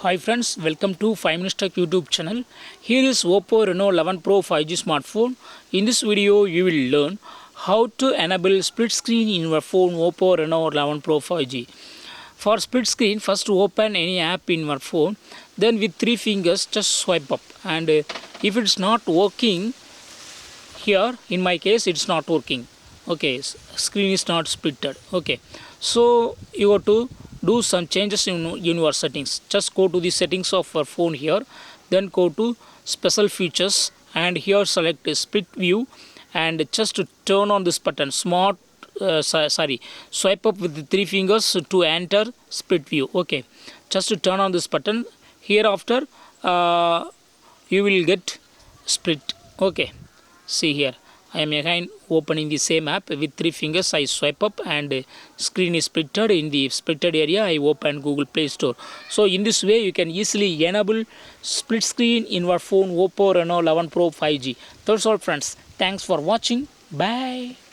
Hi friends, welcome to 5 Minutes Tech YouTube channel. Here is Oppo Reno 11 Pro 5G smartphone. In this video, you will learn how to enable split screen in your phone Oppo Reno 11 Pro 5G. For split screen, first open any app in your phone, then with 3 fingers just swipe up. And if it's not working, here in my case it's not working. Okay, screen is not splitted. Okay, so you have to do some changes in your settings. Just go to the settings of your phone here, then go to special features and here select split view and just turn on this button swipe up with the 3 fingers to enter split view. Okay, just to turn on this button, hereafter you will get split. Okay, see here I am again opening the same app with 3 fingers. I swipe up and screen is splitted. In the splitted area I open Google Play Store. So in this way you can easily enable split screen in your phone Oppo Reno 11 Pro 5G. That's all friends. Thanks for watching. Bye.